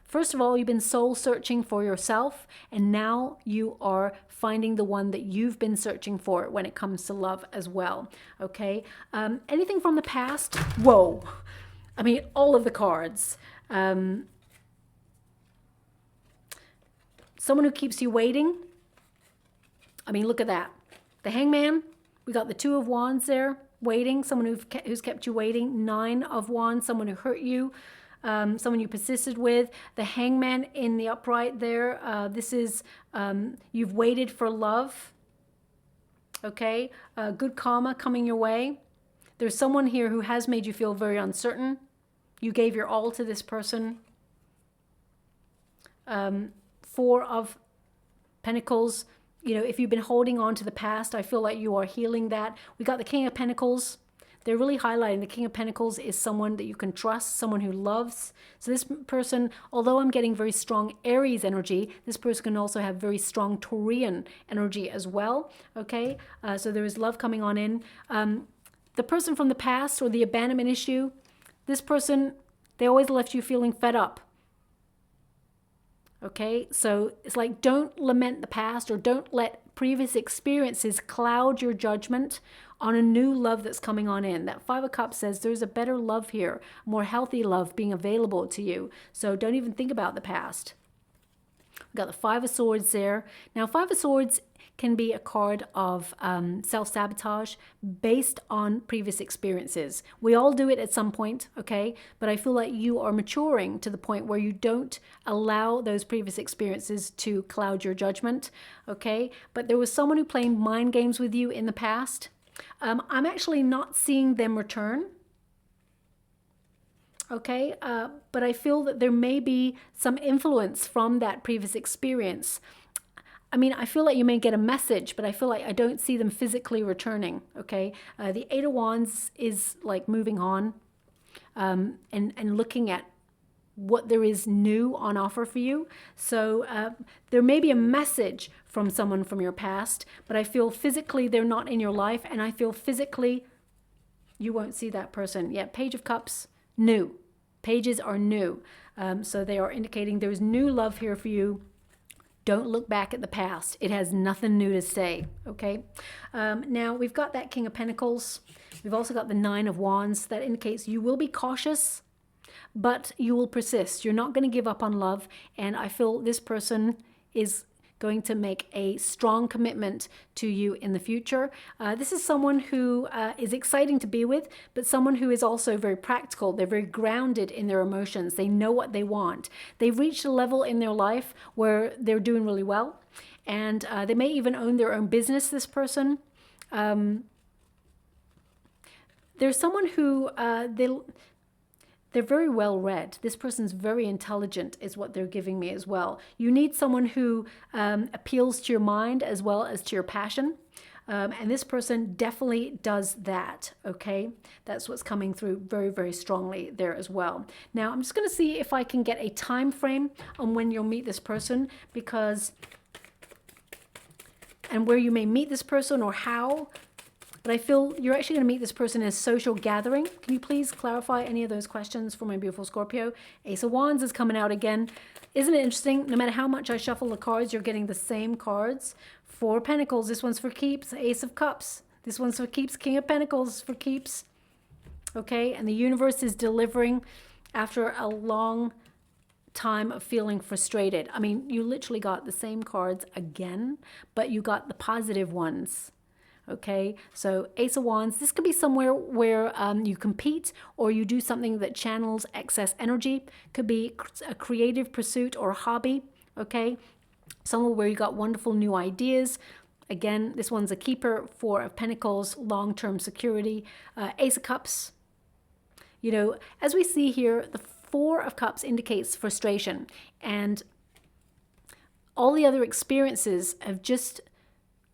First of all, you've been soul searching for yourself, and now you are finding the one that you've been searching for when it comes to love as well, okay? Anything from the past? Whoa. All of the cards. Someone who keeps you waiting. Look at that. The Hangman, we got the 2 of Wands there, waiting. Someone who's kept you waiting. 9 of Wands, someone who hurt you. Someone you persisted with. The Hangman in the upright there. This is, you've waited for love. Okay. Good karma coming your way. There's someone here who has made you feel very uncertain. You gave your all to this person. 4 of Pentacles. If you've been holding on to the past, I feel like you are healing that. We got the King of Pentacles. They're really highlighting the King of Pentacles is someone that you can trust, someone who loves. So this person, although I'm getting very strong Aries energy, this person can also have very strong Taurian energy as well. Okay, so there is love coming on in. The person from the past or the abandonment issue, this person, they always left you feeling fed up. Okay, so it's like, don't lament the past or don't let previous experiences cloud your judgment on a new love that's coming on in. That Five of Cups says there's a better love here, more healthy love being available to you. So don't even think about the past. We've got the Five of Swords there. Now, Five of Swords can be a card of self-sabotage based on previous experiences. We all do it at some point, okay? But I feel like you are maturing to the point where you don't allow those previous experiences to cloud your judgment, okay? But there was someone who played mind games with you in the past. I'm actually not seeing them return. Okay, but I feel that there may be some influence from that previous experience. I mean, I feel like you may get a message, but I feel like I don't see them physically returning, okay? The Eight of Wands is like moving on and looking at what there is new on offer for you. So there may be a message from someone from your past, but I feel physically they're not in your life, and I feel physically you won't see that person. Yeah, Page of Cups, new. Pages are new. So they are indicating there's new love here for you. Don't look back at the past. It has nothing new to say, okay? Now, we've got that King of Pentacles. We've also got the Nine of Wands. That indicates you will be cautious, but you will persist. You're not going to give up on love. And I feel this person is going to make a strong commitment to you in the future. This is someone who is exciting to be with, but someone who is also very practical. They're very grounded in their emotions. They know what they want. They've reached a level in their life where they're doing really well, and they may even own their own business, this person. There's someone who they're very well read. This person's very intelligent is what they're giving me as well. You need someone who appeals to your mind as well as to your passion. And this person definitely does that, okay? That's what's coming through very, very strongly there as well. Now, I'm just going to see if I can get a time frame on when you'll meet this person, because, and where you may meet this person or how. But I feel you're actually going to meet this person in a social gathering. Can you please clarify any of those questions for my beautiful Scorpio? Ace of Wands is coming out again. Isn't it interesting? No matter how much I shuffle the cards, you're getting the same cards. Four of Pentacles. This one's for keeps. Ace of Cups. This one's for keeps. King of Pentacles for keeps. Okay, and the universe is delivering after a long time of feeling frustrated. I mean, you literally got the same cards again, but you got the positive ones. Okay, so Ace of Wands, this could be somewhere where you compete or you do something that channels excess energy. Could be a creative pursuit or a hobby, okay? Somewhere where you got wonderful new ideas. Again, this one's a keeper. Four of Pentacles, long-term security. Ace of Cups, you know, as we see here, the Four of Cups indicates frustration. And all the other experiences have just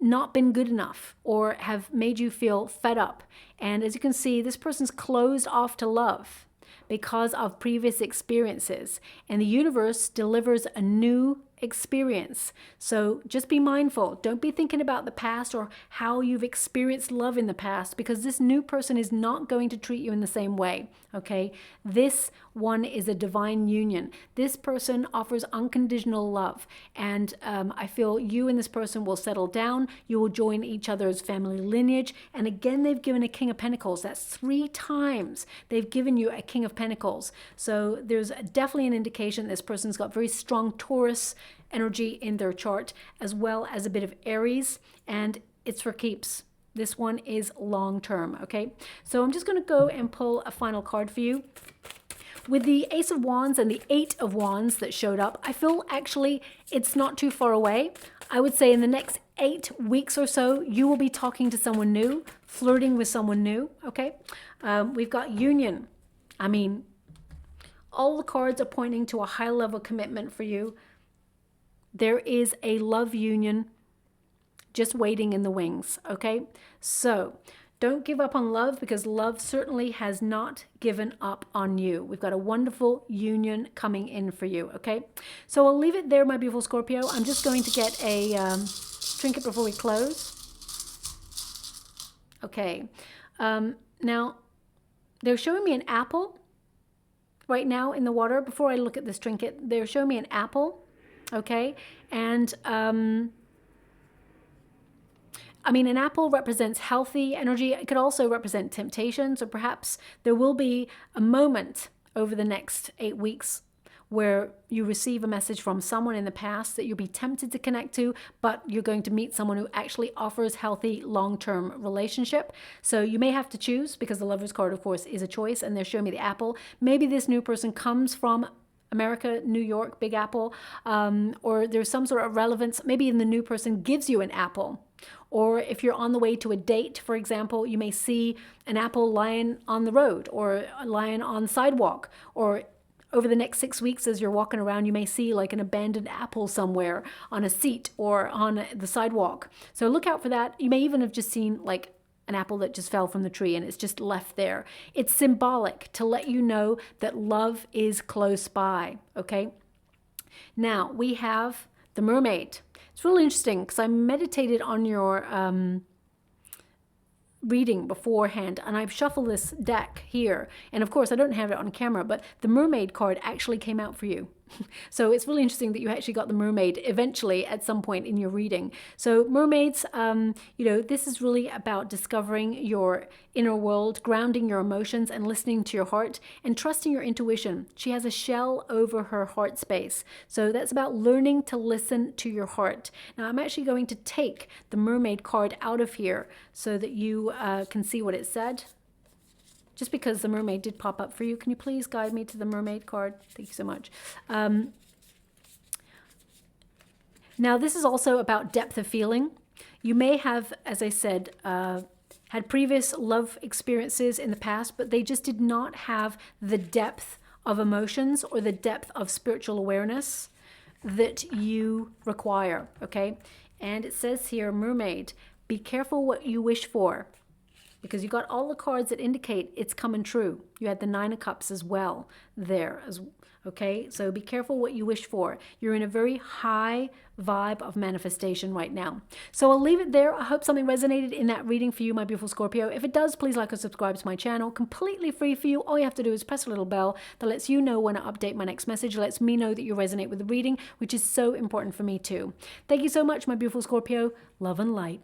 not been good enough or have made you feel fed up. And as you can see, this person's closed off to love because of previous experiences. And the universe delivers a new experience. So just be mindful. Don't be thinking about the past or how you've experienced love in the past, because this new person is not going to treat you in the same way. Okay, this one is a divine union. This person offers unconditional love, and I feel you and this person will settle down. You will join each other's family lineage. And again, they've given a King of Pentacles. That's 3 times they've given you a King of Pentacles. So there's definitely an indication this person's got very strong Taurus energy in their chart, as well as a bit of Aries, and it's for keeps. This one is long term, okay? So I'm just going to go and pull a final card for you. With the Ace of Wands and the Eight of Wands that showed up, I feel actually it's not too far away. I would say in the next 8 weeks or so, you will be talking to someone new, flirting with someone new, okay? We've got union. I mean, all the cards are pointing to a high level commitment for you. There is a love union just waiting in the wings, okay? So Don't give up on love, because love certainly has not given up on you. We've got a wonderful union coming in for you, okay? So I'll leave it there, my beautiful Scorpio. I'm just going to get a trinket before we close. Okay. Now, they're showing me an apple right now in the water. Before I look at this trinket, they're showing me an apple, okay? And I mean, an apple represents healthy energy. It could also represent temptation. So perhaps there will be a moment over the next 8 weeks where you receive a message from someone in the past that you'll be tempted to connect to, but you're going to meet someone who actually offers healthy long-term relationship. So you may have to choose, because the Lover's card, of course, is a choice, and they're showing me the apple. Maybe this new person comes from America, New York, Big Apple, or there's some sort of relevance. Maybe the new person gives you an apple. Or if you're on the way to a date, for example, you may see an apple lying on the road or lying on the sidewalk. Or over the next 6 weeks, as you're walking around, you may see like an abandoned apple somewhere on a seat or on the sidewalk. So look out for that. You may even have just seen like an apple that just fell from the tree and it's just left there. It's symbolic to let you know that love is close by, okay? Now, we have the Mermaid. It's really interesting because I meditated on your reading beforehand, and I've shuffled this deck here, and of course I don't have it on camera, but the Mermaid card actually came out for you. So it's really interesting that you actually got the Mermaid eventually at some point in your reading. So mermaids, you know, this is really about discovering your inner world, grounding your emotions and listening to your heart and trusting your intuition. She has a shell over her heart space. So that's about learning to listen to your heart. Now I'm actually going to take the Mermaid card out of here so that you can see what it said. Just because the Mermaid did pop up for you, can you please guide me to the Mermaid card? Thank you so much. Now, this is also about depth of feeling. You may have, as I said, had previous love experiences in the past, but they just did not have the depth of emotions or the depth of spiritual awareness that you require, okay? And it says here, Mermaid, be careful what you wish for, because you got all the cards that indicate it's coming true. You had the Nine of Cups as well there, okay? So be careful what you wish for. You're in a very high vibe of manifestation right now. So I'll leave it there. I hope something resonated in that reading for you, my beautiful Scorpio. If it does, please like or subscribe to my channel. Completely free for you. All you have to do is press a little bell that lets you know when I update my next message. It lets me know that you resonate with the reading, which is so important for me too. Thank you so much, my beautiful Scorpio. Love and light.